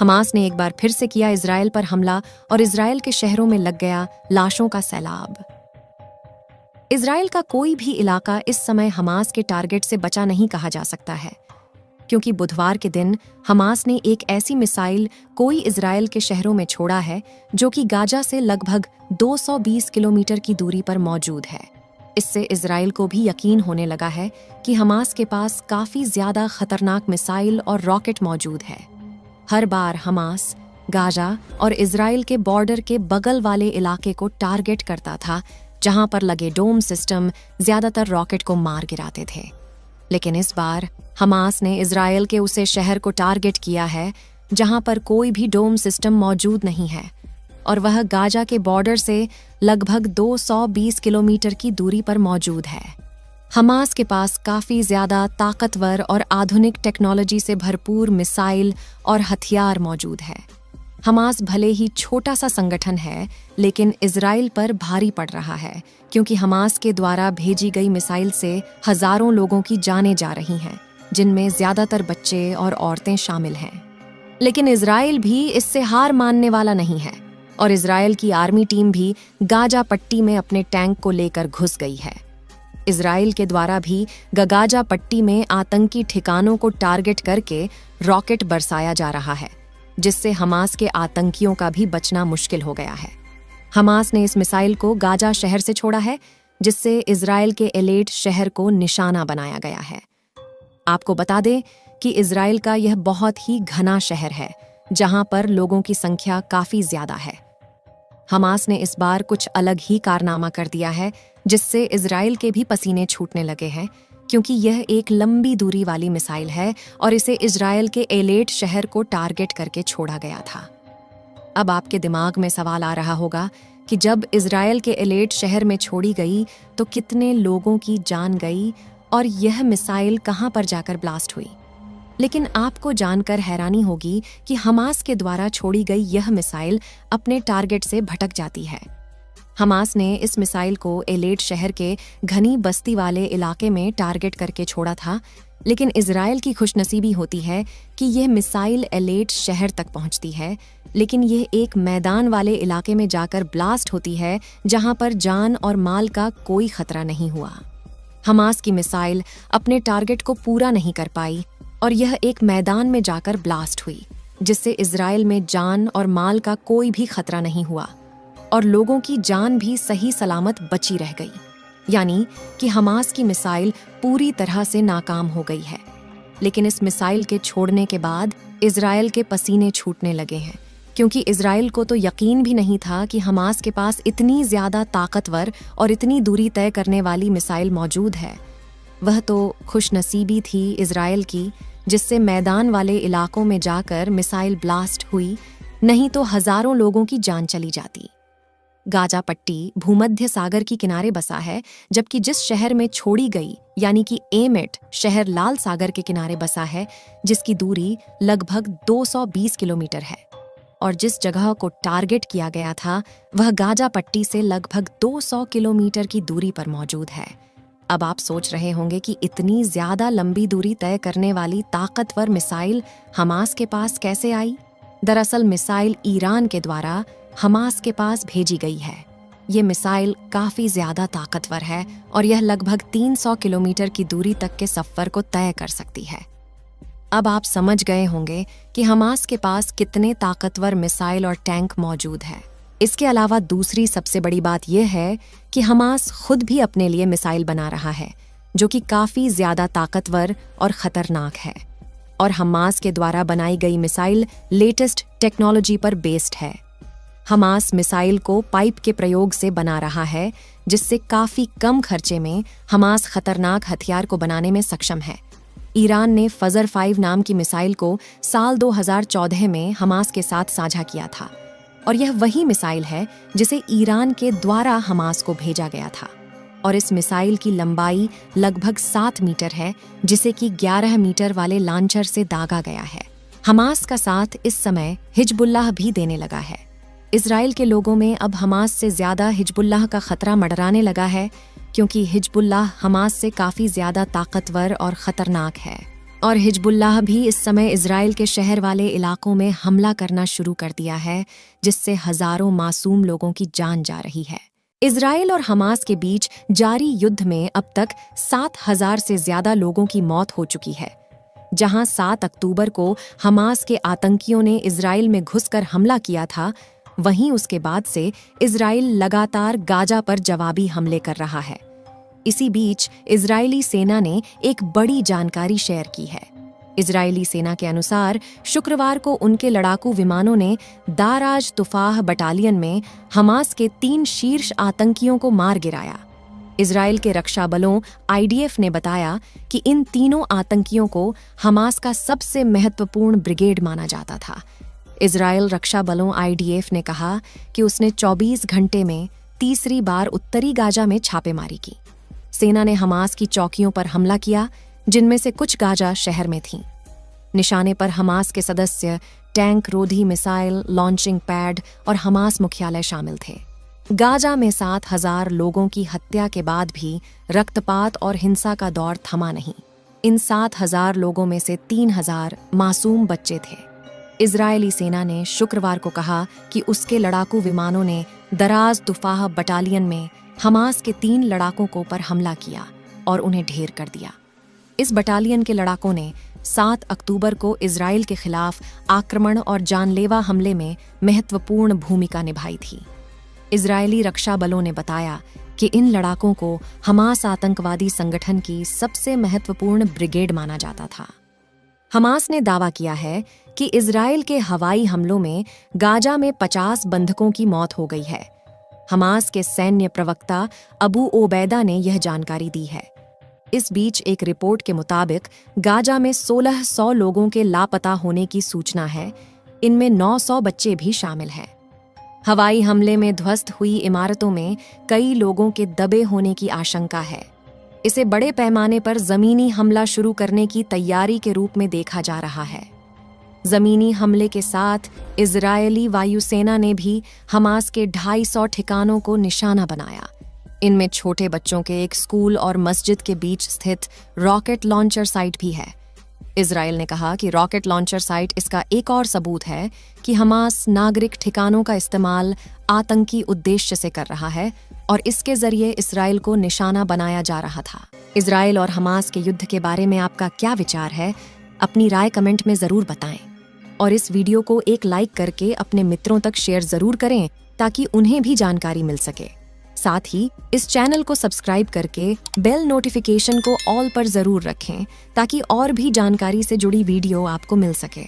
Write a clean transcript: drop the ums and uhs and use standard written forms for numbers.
Hamas ने एक बार फिर से किया इजराइल पर हमला और इजराइल के शहरों में लग गया लाशों का सैलाब। इजराइल का कोई भी इलाका इस समय हमास के टारगेट से बचा नहीं कहा जा सकता है, क्योंकि बुधवार के दिन हमास ने एक ऐसी मिसाइल कोई इजराइल के शहरों में छोड़ा है जो कि गाजा से लगभग 220 किलोमीटर की दूरी पर मौजूद है। इससे इजराइल को भी यकीन होने लगा है कि हमास के पास काफी ज्यादा खतरनाक मिसाइल और रॉकेट मौजूद है। हर बार हमास गाजा और इजराइल के बॉर्डर के बगल वाले इलाके को टारगेट करता था, जहां पर लगे डोम सिस्टम ज्यादातर रॉकेट को मार गिराते थे। लेकिन इस बार हमास ने इजराइल के उसे शहर को टारगेट किया है जहां पर कोई भी डोम सिस्टम मौजूद नहीं है, और वह गाजा के बॉर्डर से लगभग 220 किलोमीटर की दूरी पर मौजूद है। हमास के पास काफी ज्यादा ताकतवर और आधुनिक टेक्नोलॉजी से भरपूर मिसाइल और हथियार मौजूद है। हमास भले ही छोटा सा संगठन है, लेकिन इजराइल पर भारी पड़ रहा है, क्योंकि हमास के द्वारा भेजी गई मिसाइल से हजारों लोगों की जानें जा रही हैं, जिनमें ज्यादातर बच्चे और औरतें शामिल हैं। लेकिन इजराइल भी इससे हार मानने वाला नहीं है, और इजराइल की आर्मी टीम भी गाजा पट्टी में अपने टैंक को लेकर घुस गई है। इजराइल के द्वारा भी गाजा पट्टी में आतंकी ठिकानों को टारगेट करके रॉकेट बरसाया जा रहा है, जिससे हमास के आतंकियों का भी बचना मुश्किल हो गया है। हमास ने इस मिसाइल को गाजा शहर से छोड़ा है, जिससे इजराइल के एलेट शहर को निशाना बनाया गया है। आपको बता दें कि इजराइल का यह बहुत ही घना शहर है, जहां पर लोगों की संख्या काफी ज्यादा है। हमास ने इस बार कुछ अलग ही कारनामा कर दिया है, जिससे इजराइल के भी पसीने छूटने लगे हैं, क्योंकि यह एक लंबी दूरी वाली मिसाइल है और इसे इजराइल के एलेट शहर को टारगेट करके छोड़ा गया था। अब आपके दिमाग में सवाल आ रहा होगा कि जब इजराइल के एलेट शहर में छोड़ी गई तो कितने लोगों की जान गई और यह मिसाइल कहां पर जाकर ब्लास्ट हुई। लेकिन आपको जानकर हैरानी होगी कि हमास के द्वारा छोड़ी गई यह मिसाइल अपने टारगेट से भटक जाती है। हमास ने इस मिसाइल को एलेट शहर के घनी बस्ती वाले इलाके में टारगेट करके छोड़ा था, लेकिन इजराइल की खुशनसीबी होती है कि यह मिसाइल एलेट शहर तक पहुंचती है, लेकिन यह एक मैदान वाले इलाके में जाकर ब्लास्ट होती है, जहां पर जान और माल का कोई खतरा नहीं हुआ। हमास की मिसाइल अपने टारगेट को पूरा नहीं कर पाई और यह एक मैदान में जाकर ब्लास्ट हुई, जिससे इजराइल में जान और माल का कोई भी खतरा नहीं हुआ और लोगों की जान भी सही सलामत बची रह गई। यानी कि हमास की मिसाइल पूरी तरह से नाकाम हो गई है। लेकिन इस मिसाइल के छोड़ने के बाद इजराइल के पसीने छूटने लगे हैं, क्योंकि इजराइल को तो यकीन भी नहीं था कि हमास के पास इतनी ज्यादा ताकतवर और इतनी दूरी तय करने वाली मिसाइल मौजूद है। वह तो खुशनसीबी थी इजराइल की, जिससे मैदान वाले इलाकों में जाकर मिसाइल ब्लास्ट हुई, नहीं तो हजारों लोगों की जान चली जाती। गाजा पट्टी भूमध्य सागर की किनारे बसा है, जबकि जिस शहर में छोड़ी गई यानी कि एमेट शहर लाल सागर के किनारे बसा है, जिसकी दूरी लगभग 220 किलोमीटर है। और जिस जगह को टारगेट किया गया था वह गाजा पट्टी से लगभग 200 किलोमीटर की दूरी पर मौजूद है। अब आप सोच रहे होंगे कि इतनी ज्यादा लंबी दूरी तय करने वाली ताकतवर मिसाइल हमास के पास कैसे आई? दरअसल मिसाइल ईरान के द्वारा हमास के पास भेजी गई है। ये मिसाइल काफी ज्यादा ताकतवर है और यह लगभग 300 किलोमीटर की दूरी तक के सफर को तय कर सकती है। अब आप समझ गए होंगे कि हमास के पास कितने ताकतवर मिसाइल और टैंक मौजूद है। इसके अलावा दूसरी सबसे बड़ी बात यह है कि हमास खुद भी अपने लिए मिसाइल बना रहा है, जो कि काफी ज्यादा ताकतवर और खतरनाक है। और हमास के द्वारा बनाई गई मिसाइल लेटेस्ट टेक्नोलॉजी पर बेस्ड है। हमास मिसाइल को पाइप के प्रयोग से बना रहा है, जिससे काफी कम खर्चे में हमास खतरनाक हथियार को बनाने में सक्षम है। ईरान ने फजर 5 नाम की मिसाइल को साल 2014 में हमास के साथ साझा किया था, और यह वही मिसाइल है जिसे ईरान के द्वारा हमास को भेजा गया था। और इस मिसाइल की लंबाई लगभग 7 मीटर है, जिसे कि 11 मीटर वाले लॉन्चर से दागा गया है। हमास का साथ इस समय हिजबुल्लाह भी देने लगा है। इजराइल के लोगों में अब हमास से ज्यादा हिजबुल्लाह का खतरा मंडराने लगा है, क्योंकि हिजबुल्लाह हमास से काफी ज्यादा ताकतवर और खतरनाक है और हिजबुल्लाह भी इस समय इजराइल के शहर वाले इलाकों में हमला करना शुरू कर दिया है, जिससे हजारों मासूम लोगों की जान जा रही है। इजराइल और हमास के बीच जारी युद्ध में अब तक 7,000 से ज्यादा लोगों की मौत हो चुकी है। जहां 7 अक्टूबर को हमास के आतंकियों ने इजराइल में घुसकर हमला किया था, वहीं उसके बाद से इजराइल लगातार गाजा पर जवाबी हमले कर रहा है। इसी बीच इजरायली सेना ने एक बड़ी जानकारी शेयर की है। इजरायली सेना के अनुसार शुक्रवार को उनके लड़ाकू विमानों ने दाराज तुफाह बटालियन में हमास के 3 शीर्ष आतंकियों को मार गिराया। इजराइल के रक्षा बलों IDF ने बताया कि इन तीनों आतंकियों को हमास का सबसे महत्वपूर्ण ब्रिगेड माना जाता था। इजराइल रक्षा बलों IDF ने कहा कि उसने 24 घंटे में तीसरी बार उत्तरी गाजा में छापेमारी की। सेना ने हमास की चौकियों पर हमला किया, जिनमें से कुछ गाजा शहर में थीं। निशाने पर हमास के सदस्य, टैंक रोधी मिसाइल लॉन्चिंग पैड और हमास मुख्यालय शामिल थे। गाजा में 7,000 लोगों की हत्या के बाद भी रक्तपात और हिंसा का दौर थमा नहीं। इन 7,000 लोगों में से 3,000 मासूम बच्चे थे। इजरायली सेना ने शुक्रवार को कहा कि उसके लड़ाकू विमानों ने दराज तुफाह बटालियन में हमास के 3 लड़ाकों को पर हमला किया और उन्हें ढेर कर दिया। इस बटालियन के लड़ाकों ने 7 अक्टूबर को इजराइल के खिलाफ आक्रमण और जानलेवा हमले में महत्वपूर्ण भूमिका निभाई थी। इजरायली रक्षा बलों ने बताया कि इन लड़ाकों को हमास आतंकवादी संगठन की सबसे महत्वपूर्ण ब्रिगेड माना जाता था। हमास ने दावा किया है कि इजराइल के हवाई हमलों में गाजा में 50 बंधकों की मौत हो गई है। हमास के सैन्य प्रवक्ता अबू ओबैदा ने यह जानकारी दी है। इस बीच एक रिपोर्ट के मुताबिक गाजा में 1,600 लोगों के लापता होने की सूचना है। इनमें 900 बच्चे भी शामिल हैं। हवाई हमले में ध्वस्त हुई इमारतों में कई लोगों के दबे होने की आशंका है। इसे बड़े पैमाने पर जमीनी हमला शुरू करने की तैयारी के रूप में देखा जा रहा है। जमीनी हमले के साथ इजरायली वायुसेना ने भी हमास के 250 ठिकानों को निशाना बनाया। इनमें छोटे बच्चों के एक स्कूल और मस्जिद के बीच स्थित रॉकेट लॉन्चर साइट भी है। इजरायल ने कहा कि रॉकेट लॉन्चर साइट इसका एक और सबूत है कि हमास नागरिक ठिकानों का इस्तेमाल आतंकी उद्देश्य से कर रहा है और इसके जरिए इजरायल को निशाना बनाया जा रहा था। इजरायल और हमास के युद्ध के बारे में आपका क्या विचार है? अपनी राय कमेंट में जरूर बताएं और इस वीडियो को एक लाइक करके अपने मित्रों तक शेयर जरूर करें ताकि उन्हें भी जानकारी मिल सके। साथ ही इस चैनल को सब्सक्राइब करके बेल नोटिफिकेशन को ऑल पर जरूर रखें ताकि और भी जानकारी से जुड़ी वीडियो आपको मिल सके।